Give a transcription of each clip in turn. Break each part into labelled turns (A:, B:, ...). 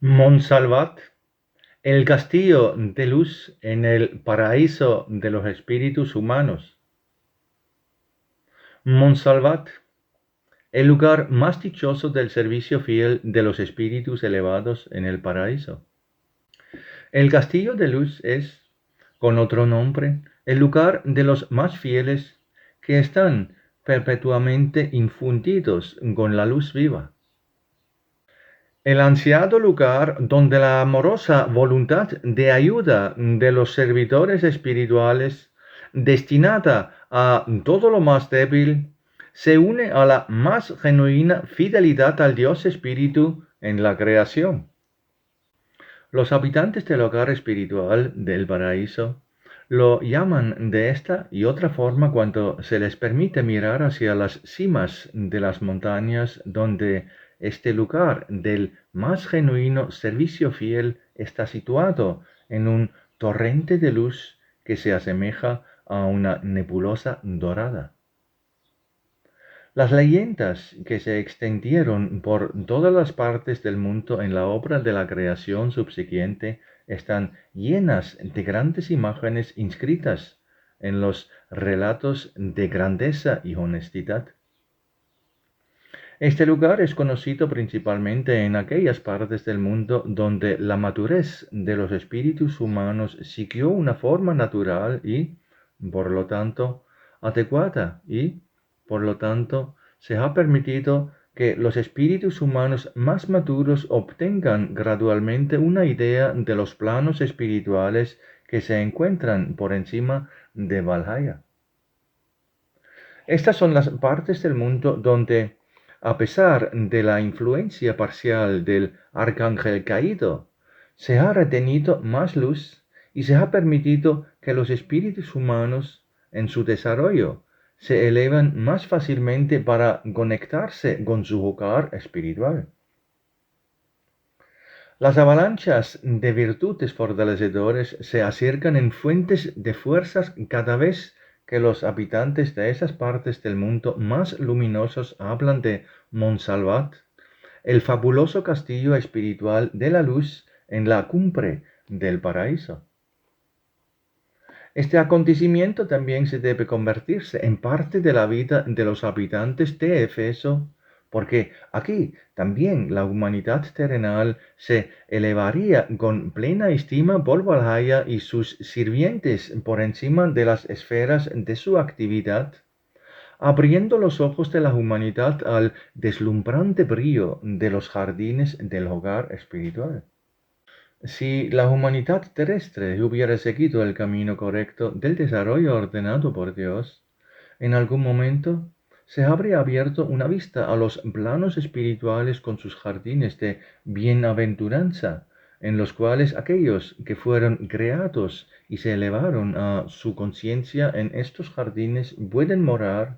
A: Montsalvat, el castillo de luz en el paraíso de los espíritus humanos. Montsalvat, el lugar más dichoso del servicio fiel de los espíritus elevados en el paraíso. El castillo de luz es, con otro nombre, el lugar de los más fieles que están perpetuamente infundidos con la luz viva. El ansiado lugar donde la amorosa voluntad de ayuda de los servidores espirituales, destinada a todo lo más débil, se une a la más genuina fidelidad al Dios Espíritu en la creación. Los habitantes del hogar espiritual del paraíso lo llaman de esta y otra forma cuando se les permite mirar hacia las cimas de las montañas donde este lugar del más genuino servicio fiel está situado en un torrente de luz que se asemeja a una nebulosa dorada. Las leyendas que se extendieron por todas las partes del mundo en la obra de la creación subsiguiente están llenas de grandes imágenes inscritas en los relatos de grandeza y honestidad. Este lugar es conocido principalmente en aquellas partes del mundo donde la madurez de los espíritus humanos siguió una forma natural y, por lo tanto, adecuada y, por lo tanto, se ha permitido que los espíritus humanos más maduros obtengan gradualmente una idea de los planos espirituales que se encuentran por encima de Valhalla. Estas son las partes del mundo donde, a pesar de la influencia parcial del arcángel caído, se ha retenido más luz y se ha permitido que los espíritus humanos, en su desarrollo, se elevan más fácilmente para conectarse con su hogar espiritual. Las avalanchas de virtudes fortalecedores se acercan en fuentes de fuerzas cada vez que los habitantes de esas partes del mundo más luminosos hablan de Montsalvat, el fabuloso castillo espiritual de la luz en la cumbre del paraíso. Este acontecimiento también se debe convertirse en parte de la vida de los habitantes de Éfeso, porque aquí también la humanidad terrenal se elevaría con plena estima por Valhalla y sus sirvientes por encima de las esferas de su actividad, abriendo los ojos de la humanidad al deslumbrante brillo de los jardines del hogar espiritual. Si la humanidad terrestre hubiera seguido el camino correcto del desarrollo ordenado por Dios, en algún momento se habría abierto una vista a los planos espirituales con sus jardines de bienaventuranza, en los cuales aquellos que fueron creados y se elevaron a su conciencia en estos jardines pueden morar,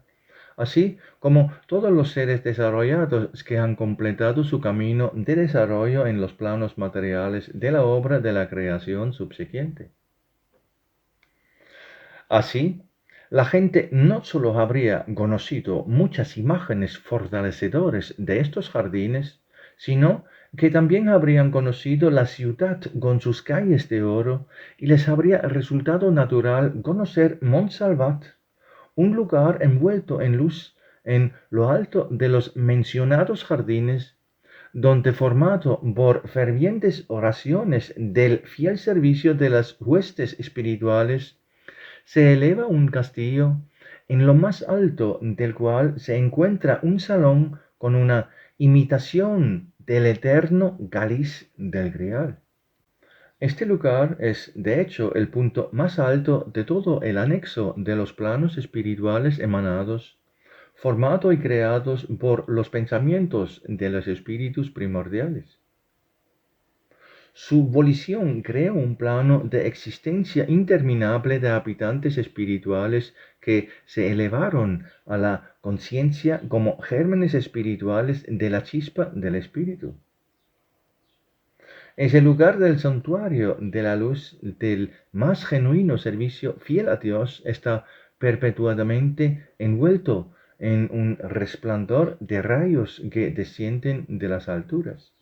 A: así como todos los seres desarrollados que han completado su camino de desarrollo en los planos materiales de la obra de la creación subsiguiente. Así, la gente no sólo habría conocido muchas imágenes fortalecedoras de estos jardines, sino que también habrían conocido la ciudad con sus calles de oro y les habría resultado natural conocer Montsalvat, un lugar envuelto en luz en lo alto de los mencionados jardines, donde formado por fervientes oraciones del fiel servicio de las huestes espirituales, se eleva un castillo en lo más alto del cual se encuentra un salón con una imitación del eterno cáliz del Grial. Este lugar es, de hecho, el punto más alto de todo el anexo de los planos espirituales emanados, formado y creados por los pensamientos de los espíritus primordiales. Su volición crea un plano de existencia interminable de habitantes espirituales que se elevaron a la conciencia como gérmenes espirituales de la chispa del espíritu. Es el lugar del santuario de la luz del más genuino servicio fiel a Dios está perpetuadamente envuelto en un resplandor de rayos que descienden de las alturas.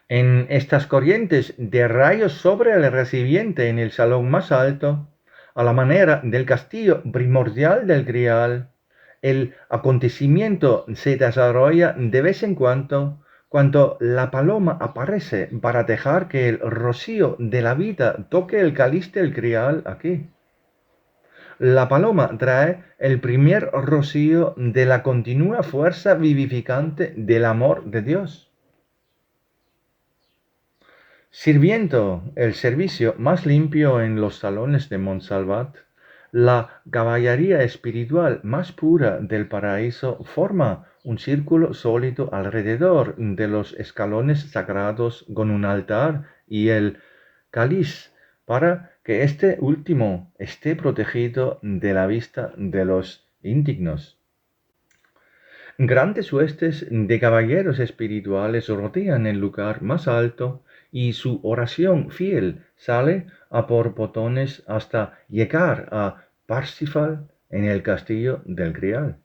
A: En estas corrientes de rayos sobre el recipiente en el salón más alto, a la manera del castillo primordial del Grial, el acontecimiento se desarrolla de vez en cuando la paloma aparece para dejar que el rocío de la vida toque el cáliz del Grial aquí. La paloma trae el primer rocío de la continua fuerza vivificante del amor de Dios. Sirviendo el servicio más limpio en los salones de Montsalvat, la caballería espiritual más pura del paraíso forma un círculo sólido alrededor de los escalones sagrados con un altar y el cáliz para que este último esté protegido de la vista de los indignos. Grandes huestes de caballeros espirituales rodean el lugar más alto y su oración fiel sale a por botones hasta llegar a Parsifal en el castillo del Grial.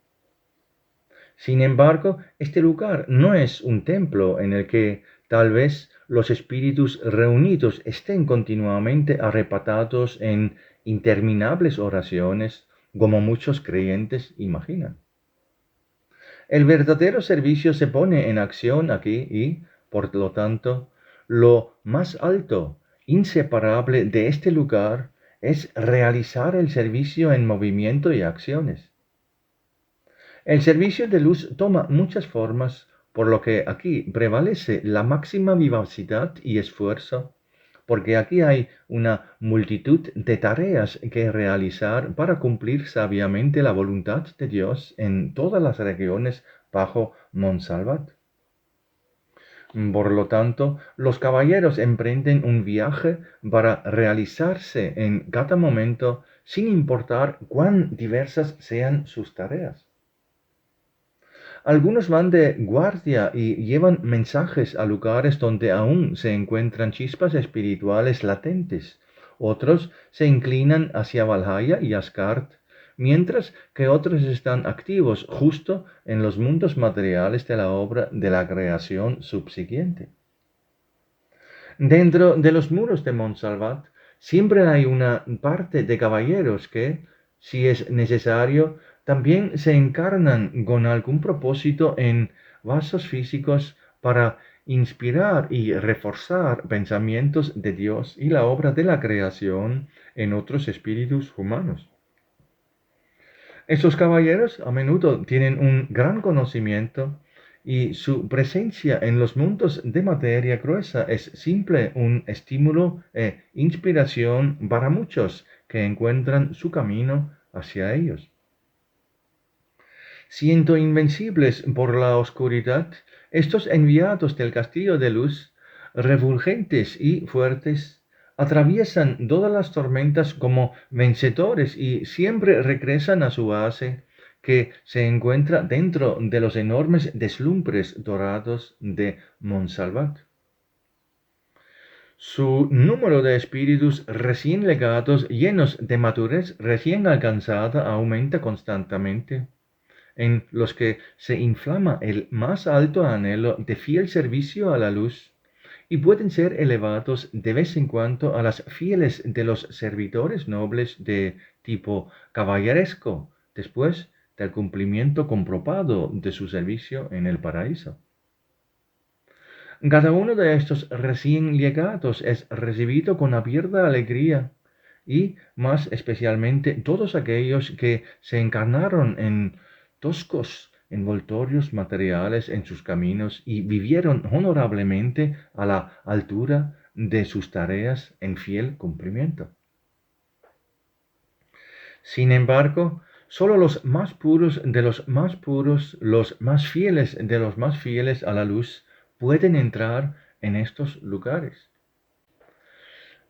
A: Sin embargo, este lugar no es un templo en el que tal vez los espíritus reunidos estén continuamente arrebatados en interminables oraciones, como muchos creyentes imaginan. El verdadero servicio se pone en acción aquí y, por lo tanto, lo más alto, inseparable de este lugar es realizar el servicio en movimiento y acciones. El servicio de luz toma muchas formas, por lo que aquí prevalece la máxima vivacidad y esfuerzo, porque aquí hay una multitud de tareas que realizar para cumplir sabiamente la voluntad de Dios en todas las regiones bajo Montsalvat. Por lo tanto, los caballeros emprenden un viaje para realizarse en cada momento sin importar cuán diversas sean sus tareas. Algunos van de guardia y llevan mensajes a lugares donde aún se encuentran chispas espirituales latentes. Otros se inclinan hacia Valhalla y Asgard, mientras que otros están activos justo en los mundos materiales de la obra de la creación subsiguiente. Dentro de los muros de Montsalvat siempre hay una parte de caballeros que, si es necesario, también se encarnan con algún propósito en vasos físicos para inspirar y reforzar pensamientos de Dios y la obra de la creación en otros espíritus humanos. Estos caballeros a menudo tienen un gran conocimiento y su presencia en los mundos de materia gruesa es simple un estímulo e inspiración para muchos que encuentran su camino hacia ellos. Siendo invencibles por la oscuridad, estos enviados del castillo de luz, refulgentes y fuertes, atraviesan todas las tormentas como vencedores y siempre regresan a su base, que se encuentra dentro de los enormes deslumbres dorados de Montsalvat. Su número de espíritus recién legados, llenos de madurez recién alcanzada, aumenta constantemente, en los que se inflama el más alto anhelo de fiel servicio a la luz, y pueden ser elevados de vez en cuando a las fieles de los servidores nobles de tipo caballeresco, después del cumplimiento comprobado de su servicio en el paraíso. Cada uno de estos recién llegados es recibido con abierta alegría, y más especialmente todos aquellos que se encarnaron en toscos envoltorios materiales en sus caminos y vivieron honorablemente a la altura de sus tareas en fiel cumplimiento. Sin embargo, solo los más puros de los más puros, los más fieles de los más fieles a la luz, pueden entrar en estos lugares.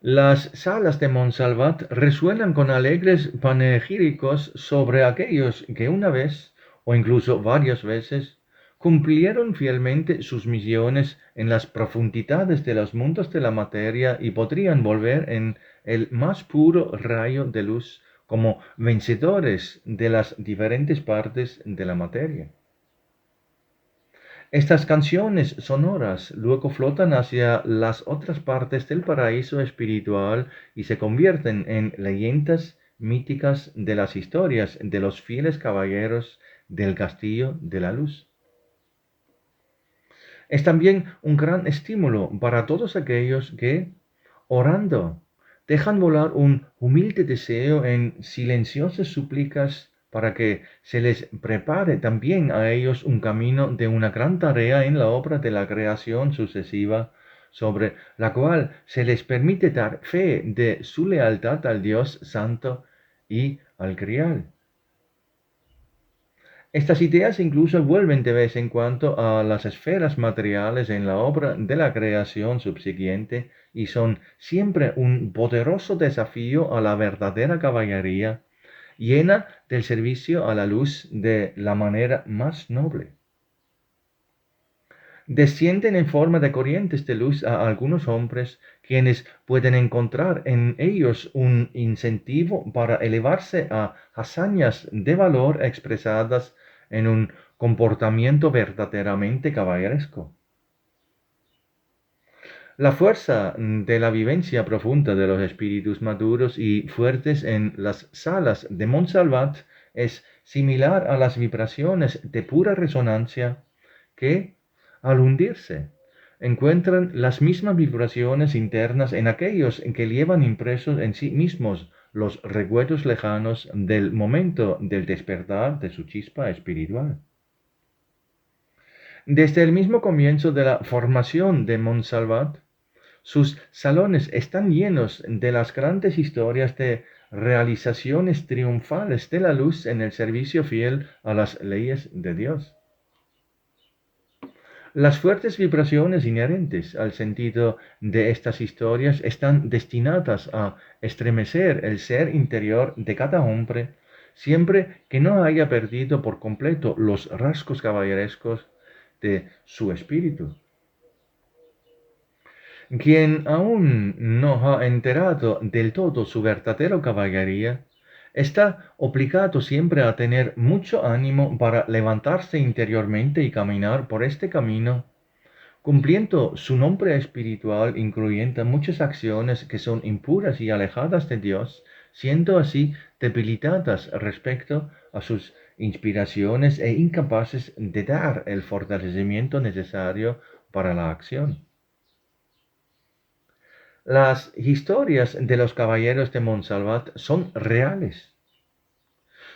A: Las salas de Montsalvat resuenan con alegres panegíricos sobre aquellos que una vez, o incluso varias veces, cumplieron fielmente sus misiones en las profundidades de los mundos de la materia y podrían volver en el más puro rayo de luz como vencedores de las diferentes partes de la materia. Estas canciones sonoras luego flotan hacia las otras partes del paraíso espiritual y se convierten en leyendas míticas de las historias de los fieles caballeros del castillo de la luz. Es también un gran estímulo para todos aquellos que, orando, dejan volar un humilde deseo en silenciosas súplicas para que se les prepare también a ellos un camino de una gran tarea en la obra de la creación sucesiva, sobre la cual se les permite dar fe de su lealtad al Dios Santo y al Grial. Estas ideas incluso vuelven de vez en cuando a las esferas materiales en la obra de la creación subsiguiente y son siempre un poderoso desafío a la verdadera caballería, llena del servicio a la luz de la manera más noble. Descienden en forma de corrientes de luz a algunos hombres, quienes pueden encontrar en ellos un incentivo para elevarse a hazañas de valor expresadas en un comportamiento verdaderamente caballeresco. La fuerza de la vivencia profunda de los espíritus maduros y fuertes en las salas de Montsalvat es similar a las vibraciones de pura resonancia que, al hundirse, encuentran las mismas vibraciones internas en aquellos que llevan impresos en sí mismos los recuerdos lejanos del momento del despertar de su chispa espiritual. Desde el mismo comienzo de la formación de Montsalvat, sus salones están llenos de las grandes historias de realizaciones triunfales de la luz en el servicio fiel a las leyes de Dios. Las fuertes vibraciones inherentes al sentido de estas historias están destinadas a estremecer el ser interior de cada hombre, siempre que no haya perdido por completo los rasgos caballerescos de su espíritu. Quien aún no ha enterado del todo su verdadera caballería, está obligado siempre a tener mucho ánimo para levantarse interiormente y caminar por este camino, cumpliendo su nombre espiritual, incluyendo muchas acciones que son impuras y alejadas de Dios, siendo así debilitadas respecto a sus inspiraciones e incapaces de dar el fortalecimiento necesario para la acción. Las historias de los caballeros de Montsalvat son reales.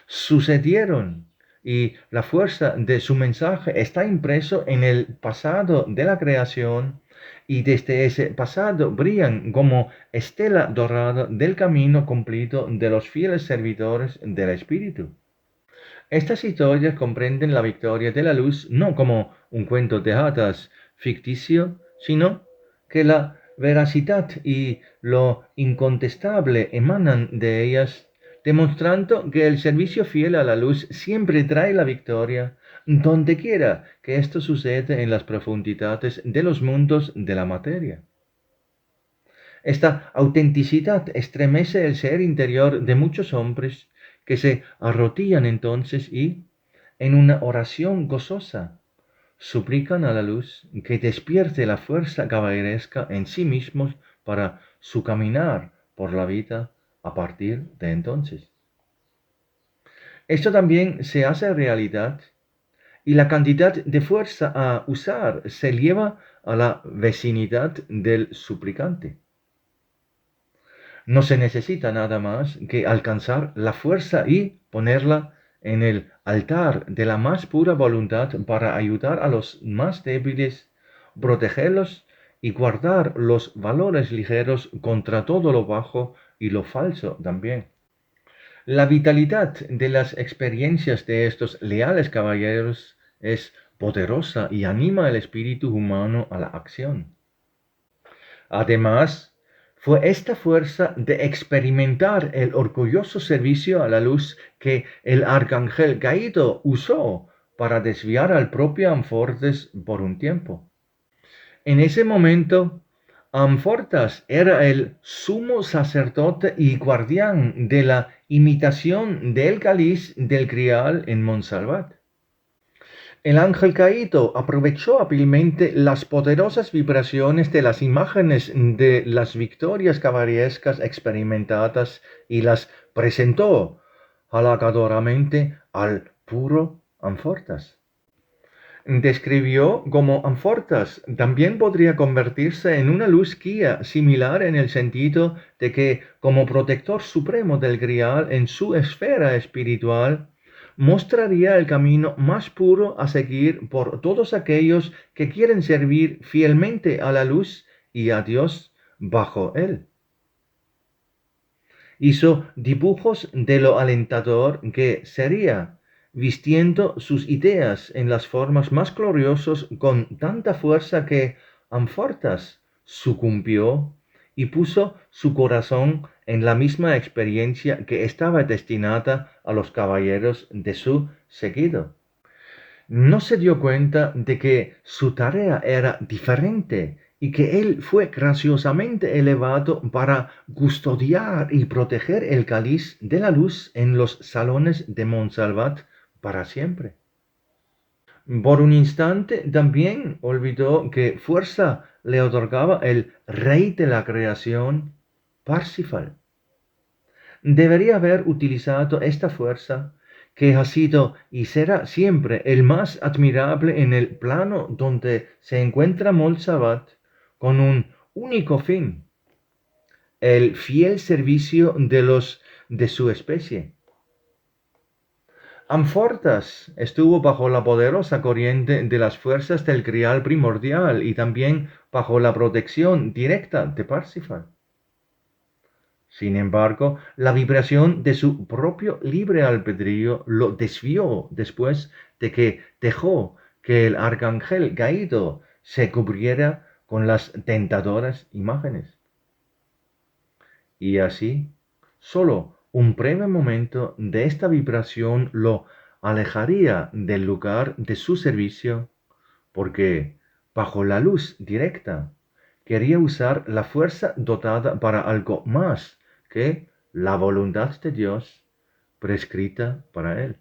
A: Sucedieron y la fuerza de su mensaje está impreso en el pasado de la creación y desde ese pasado brillan como estela dorada del camino cumplido de los fieles servidores del Espíritu. Estas historias comprenden la victoria de la luz no como un cuento de hadas ficticio, sino que la veracidad y lo incontestable emanan de ellas, demostrando que el servicio fiel a la luz siempre trae la victoria, donde quiera que esto sucede en las profundidades de los mundos de la materia. Esta autenticidad estremece el ser interior de muchos hombres que se arrodillan entonces y, en una oración gozosa, suplican a la luz que despierte la fuerza caballeresca en sí mismos para su caminar por la vida a partir de entonces. Esto también se hace realidad y la cantidad de fuerza a usar se lleva a la vecindad del suplicante. No se necesita nada más que alcanzar la fuerza y ponerla en el altar de la más pura voluntad para ayudar a los más débiles, protegerlos y guardar los valores ligeros contra todo lo bajo y lo falso también. La vitalidad de las experiencias de estos leales caballeros es poderosa y anima el espíritu humano a la acción. Además, fue esta fuerza de experimentar el orgulloso servicio a la luz que el arcángel caído usó para desviar al propio Amfortas por un tiempo. En ese momento, Amfortas era el sumo sacerdote y guardián de la imitación del cáliz del Grial en Montsalvat. El ángel caído aprovechó hábilmente las poderosas vibraciones de las imágenes de las victorias caballerescas experimentadas y las presentó halagadoramente al puro Amfortas. Describió cómo Amfortas también podría convertirse en una luz guía similar en el sentido de que, como protector supremo del Grial en su esfera espiritual, mostraría el camino más puro a seguir por todos aquellos que quieren servir fielmente a la luz y a Dios bajo él. Hizo dibujos de lo alentador que sería, vistiendo sus ideas en las formas más gloriosas con tanta fuerza que Amfortas sucumbió y puso su corazón en la misma experiencia que estaba destinada a los caballeros de su seguido. No se dio cuenta de que su tarea era diferente y que él fue graciosamente elevado para custodiar y proteger el cáliz de la luz en los salones de Montsalvat para siempre. Por un instante también olvidó que fuerza le otorgaba el rey de la creación, Parsifal. Debería haber utilizado esta fuerza, que ha sido y será siempre el más admirable en el plano donde se encuentra Montsalvat, con un único fin, el fiel servicio de los de su especie. Amfortas estuvo bajo la poderosa corriente de las fuerzas del Grial primordial y también bajo la protección directa de Parsifal. Sin embargo, la vibración de su propio libre albedrío lo desvió después de que dejó que el arcángel caído se cubriera con las tentadoras imágenes. Y así, solo un breve momento de esta vibración lo alejaría del lugar de su servicio, porque, bajo la luz directa, quería usar la fuerza dotada para algo más que la voluntad de Dios prescrita para él.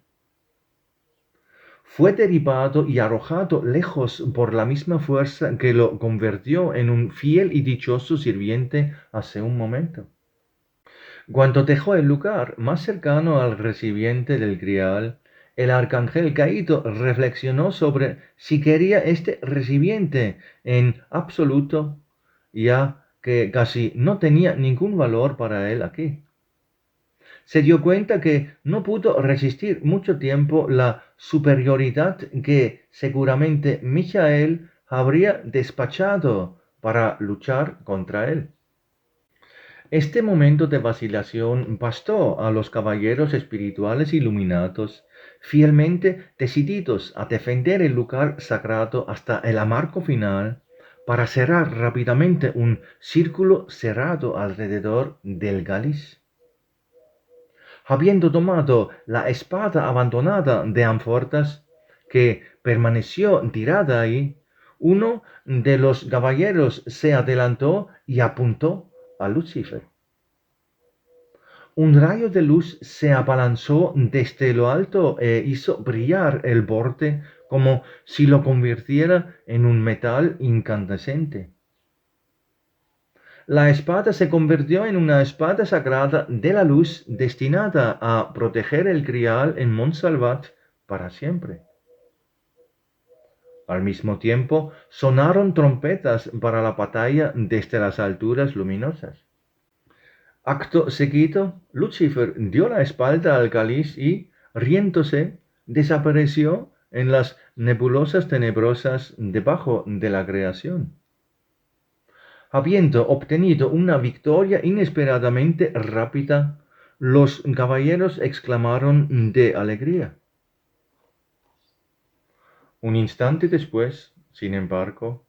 A: Fue derribado y arrojado lejos por la misma fuerza que lo convirtió en un fiel y dichoso sirviente hace un momento. Cuando dejó el lugar más cercano al recipiente del Grial, el arcángel caído reflexionó sobre si quería este recipiente en absoluto, ya que casi no tenía ningún valor para él aquí. Se dio cuenta que no pudo resistir mucho tiempo la superioridad que seguramente Michael habría despachado para luchar contra él. Este momento de vacilación bastó a los caballeros espirituales iluminados, fielmente decididos a defender el lugar sagrado hasta el amargo final, para cerrar rápidamente un círculo cerrado alrededor del cáliz. Habiendo tomado la espada abandonada de Amfortas, que permaneció tirada ahí, uno de los caballeros se adelantó y apuntó a Lucifer. Un rayo de luz se abalanzó desde lo alto e hizo brillar el borde como si lo convirtiera en un metal incandescente. La espada se convirtió en una espada sagrada de la luz destinada a proteger el Grial en Montsalvat para siempre. Al mismo tiempo sonaron trompetas para la batalla desde las alturas luminosas. Acto seguido, Lucifer dio la espalda al cáliz y, riéndose, desapareció en las nebulosas tenebrosas debajo de la creación. Habiendo obtenido una victoria inesperadamente rápida, los caballeros exclamaron de alegría. Un instante después, sin embargo,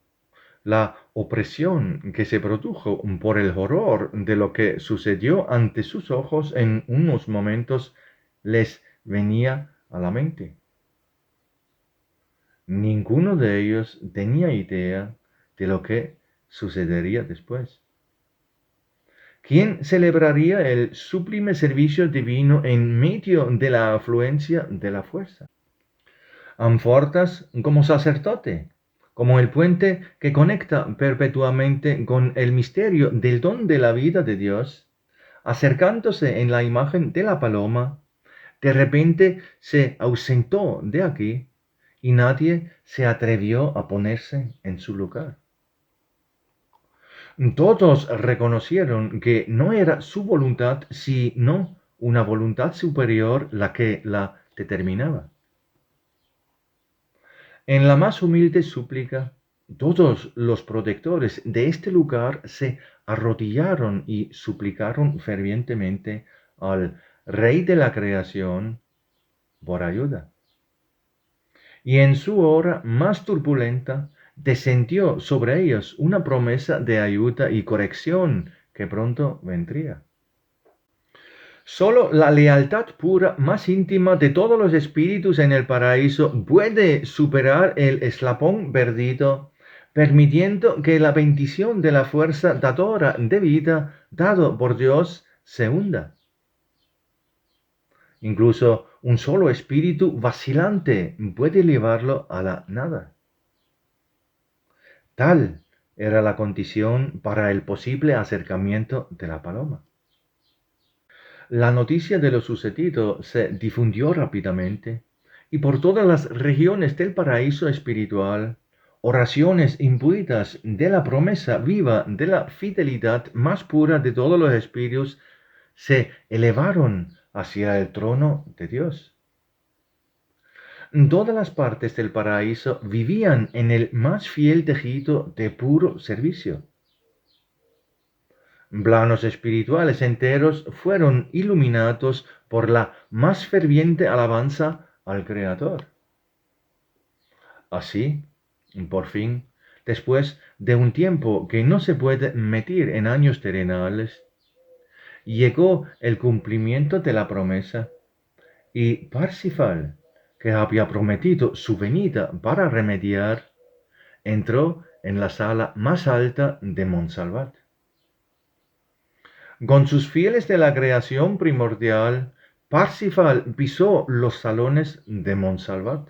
A: la opresión que se produjo por el horror de lo que sucedió ante sus ojos en unos momentos les venía a la mente. Ninguno de ellos tenía idea de lo que sucedería después. ¿Quién celebraría el sublime servicio divino en medio de la afluencia de la fuerza? Amfortas como sacerdote, como el puente que conecta perpetuamente con el misterio del don de la vida de Dios, acercándose en la imagen de la paloma, de repente se ausentó de aquí y nadie se atrevió a ponerse en su lugar. Todos reconocieron que no era su voluntad, sino una voluntad superior la que la determinaba. En la más humilde súplica, todos los protectores de este lugar se arrodillaron y suplicaron fervientemente al Rey de la creación por ayuda. Y en su hora más turbulenta descendió sobre ellos una promesa de ayuda y corrección que pronto vendría. Solo la lealtad pura más íntima de todos los espíritus en el paraíso puede superar el eslabón perdido, permitiendo que la bendición de la fuerza dadora de vida dado por Dios se hunda. Incluso un solo espíritu vacilante puede llevarlo a la nada. Tal era la condición para el posible acercamiento de la paloma. La noticia de lo sucedido se difundió rápidamente y por todas las regiones del paraíso espiritual, oraciones imbuidas de la promesa viva de la fidelidad más pura de todos los espíritus se elevaron hacia el trono de Dios. Todas las partes del paraíso vivían en el más fiel tejido de puro servicio. Planos espirituales enteros fueron iluminados por la más ferviente alabanza al Creador. Así, por fin, después de un tiempo que no se puede medir en años terrenales, llegó el cumplimiento de la promesa y Parsifal, que había prometido su venida para remediar, entró en la sala más alta de Montsalvat. Con sus fieles de la creación primordial, Parsifal pisó los salones de Montsalvat.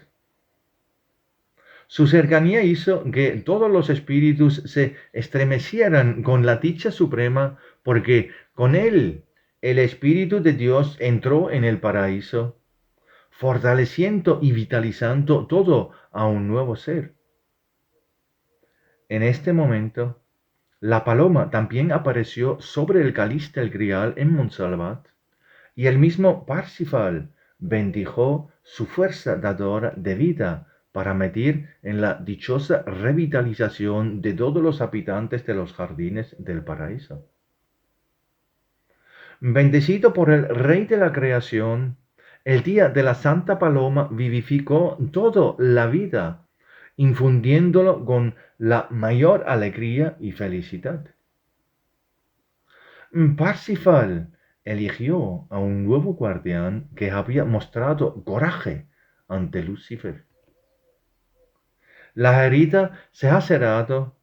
A: Su cercanía hizo que todos los espíritus se estremecieran con la dicha suprema, porque con él el Espíritu de Dios entró en el paraíso, fortaleciendo y vitalizando todo a un nuevo ser. En este momento, la paloma también apareció sobre el cáliz del grial en Montsalvat, y el mismo Parsifal bendijo su fuerza dadora de vida para medir en la dichosa revitalización de todos los habitantes de los jardines del paraíso. Bendecido por el Rey de la creación, el día de la Santa Paloma vivificó toda la vida, infundiéndolo con la mayor alegría y felicidad. Parsifal eligió a un nuevo guardián que había mostrado coraje ante Lucifer. La herida se ha cerrado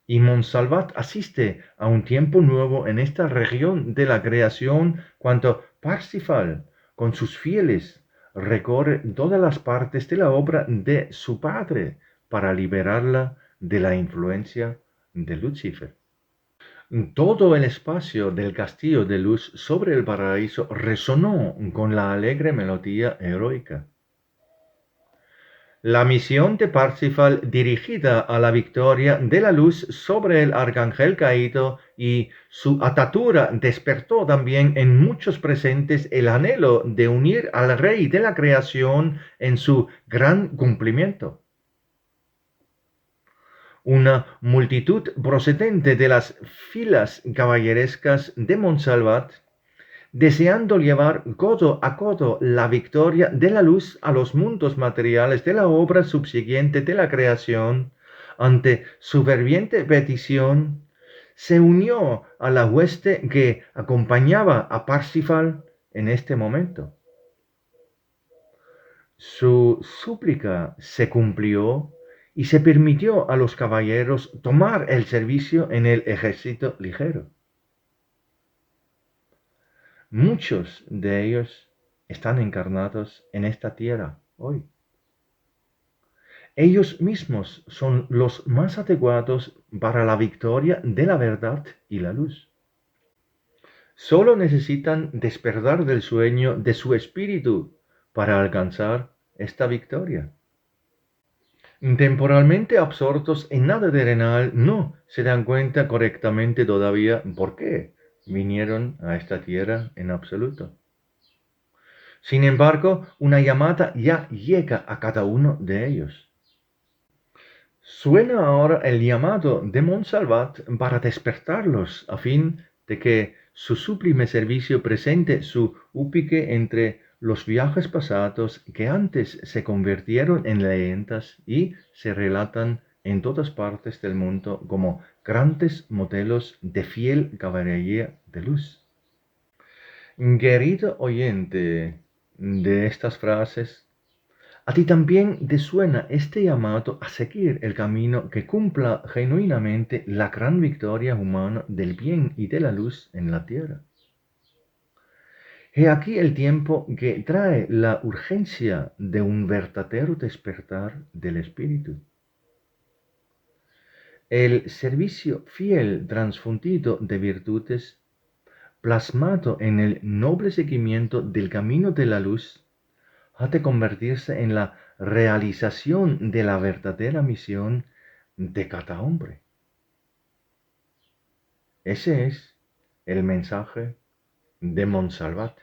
A: y Montsalvat asiste a un tiempo nuevo en esta región de la creación cuando Parsifal, con sus fieles, recorre todas las partes de la obra de su padre para liberarla de la influencia de Lucifer. Todo el espacio del castillo de luz sobre el paraíso resonó con la alegre melodía heroica. La misión de Parsifal dirigida a la victoria de la luz sobre el arcángel caído y su atadura despertó también en muchos presentes el anhelo de unir al Rey de la creación en su gran cumplimiento. Una multitud procedente de las filas caballerescas de Montsalvat, deseando llevar codo a codo la victoria de la luz a los mundos materiales de la obra subsiguiente de la creación, ante su ferviente petición, se unió a la hueste que acompañaba a Parsifal en este momento. Su súplica se cumplió y se permitió a los caballeros tomar el servicio en el ejército ligero. Muchos de ellos están encarnados en esta tierra hoy. Ellos mismos son los más adecuados para la victoria de la verdad y la luz. Solo necesitan despertar del sueño de su espíritu para alcanzar esta victoria. Temporalmente absortos en nada terrenal, no se dan cuenta correctamente todavía por qué vinieron a esta tierra en absoluto. Sin embargo, una llamada ya llega a cada uno de ellos. Suena ahora el llamado de Montsalvat para despertarlos a fin de que su sublime servicio presente su upique entre los viajes pasados que antes se convirtieron en leyendas y se relatan en todas partes del mundo como grandes modelos de fiel caballería de luz. Querido oyente de estas frases, a ti también te suena este llamado a seguir el camino que cumpla genuinamente la gran victoria humana del bien y de la luz en la tierra. He aquí el tiempo que trae la urgencia de un verdadero despertar del espíritu. El servicio fiel transfundido de virtudes, plasmado en el noble seguimiento del camino de la luz, ha de convertirse en la realización de la verdadera misión de cada hombre. Ese es el mensaje de Montsalvat.